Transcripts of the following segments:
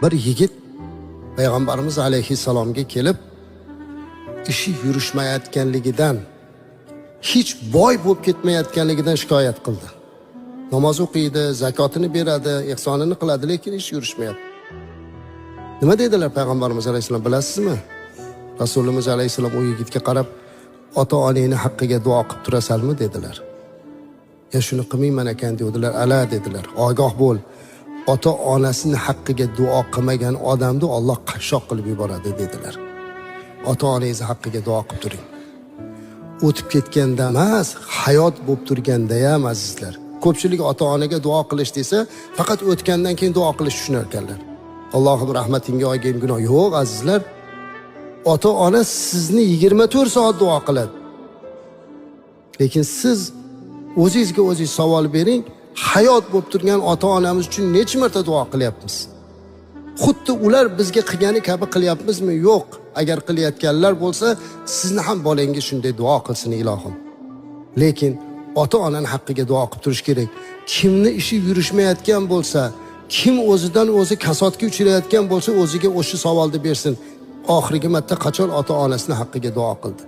Bir yigit Payg'ambarimiz alayhissalomga kelib, ishi yurishmayotganligidan, hech boy bo'lib ketmayotganligidan shikoyat qildi. Namoz o'qiydi, zakotini beradi, ihsonini qiladi, lekin ish yurishmayapti. Nima dedilar Payg'ambarimiz alayhissalom, bilasizmi? Rasulimiz alayhissalom o yigitga qarab, ota-onangni haqqiga duo qilib turasanmi dedilar. Ya shuni qilmayman ekan dedilar. Ala dedilar. Ogoh bo'l. Ota-onasini haqqiga duo qilmagan odamni Alloh qashshoq qilib yuboradi dedilar. Ota-onangizni haqqiga duo qilib turing. O'tib ketganda emas, hayot bo'lib turganda ham azizlar. Ko'pchilik ota-onaga duo qilish desa, faqat o'tgandan keyin duo qilish tushunar ekanlar. Allohim rahmatingga olgin gunoh yo'q azizlar. Ota-ona sizni 24 soat duo qiladi. Lekin siz o'zingizga o'zingiz savol bering, hayot bo'lib turgan ota-onamiz uchun necha marta duo qilyapmiz? Xuddi ular bizga qilgani kabi qilyapmizmi? Yo'q. Agar qilayotganlar bo'lsa, sizni ham bolangiz shunday duo qilsin ilohim. Lekin ota-onaning haqqiga duo qilib turish kerak. Kimni ishi yurishmayotgan bo'lsa, kim o'zidan o'zi kasodga uchrayotgan bo'lsa, o'ziga o'sha savolni bersin. Oxirgi marta qachon ota-onasining haqqiga duo qildi?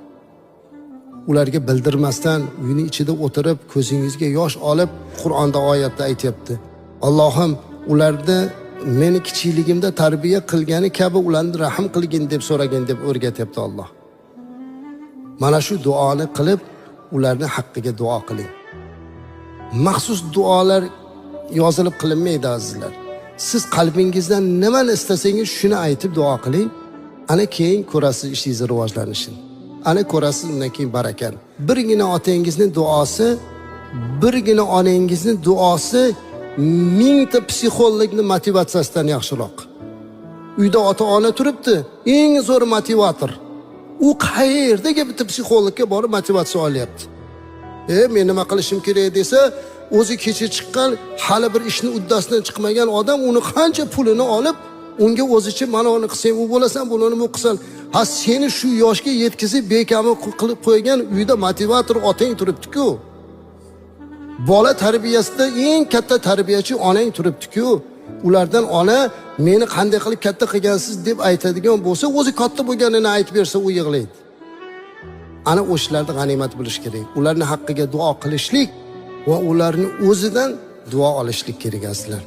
Ularga bildirmasdan uyning ichida o'tirib, ko'zingizga yosh olib, Qur'onda oyatda aytibdi. Allohim ularda meni kichikligimda tarbiya qilgani kabi ularni rahim qilgin deb so'ragin deb o'rgatyapti Alloh. Mana shu duoni qilib, ularning haqqiga duo qiling. Maxsus duolar yozilib qilinmaydi azizlar. Siz qalbingizdan nimani istasangiz shuni aytib duo qiling. Ana keyin ko'rasiz ishingiz rivojlanishini. Ana ko'rasiz undan keyin barakani. Birgina otangizning duosi, birgina onangizning duosi mingta psixologning motivatsiyasidan yaxshiroq. Uyda ota-ona turibdi, eng zo'r motivator. U qayerdagi bitta psixologga borib motivatsiya olyapti. Men nima qilishim kerak desa, o'zi kecha chiqqan, hali bir ishni uddasidan chiqmagan odam uni qancha pulini olib, unga o'zicha mana uni qilsang u bo'lasan, buni bu qilsan. Ha seni shu yoshga yetkazib bekami qilib qo'ygan uyda motivator otang turibdi-ku. Bola tarbiyasida eng katta tarbiyachi onang turibdi-ku. Ulardan ona meni qanday qilib katta qilgansiz deb aytadigan bo'lsa, o'zi katta bo'lganini aytib bersa u yig'laydi. Ana o'shlarni g'animat bilish kerak. Ularning haqqiga duo qilishlik va ularni o'zidan duo olishlik kerak azizlar.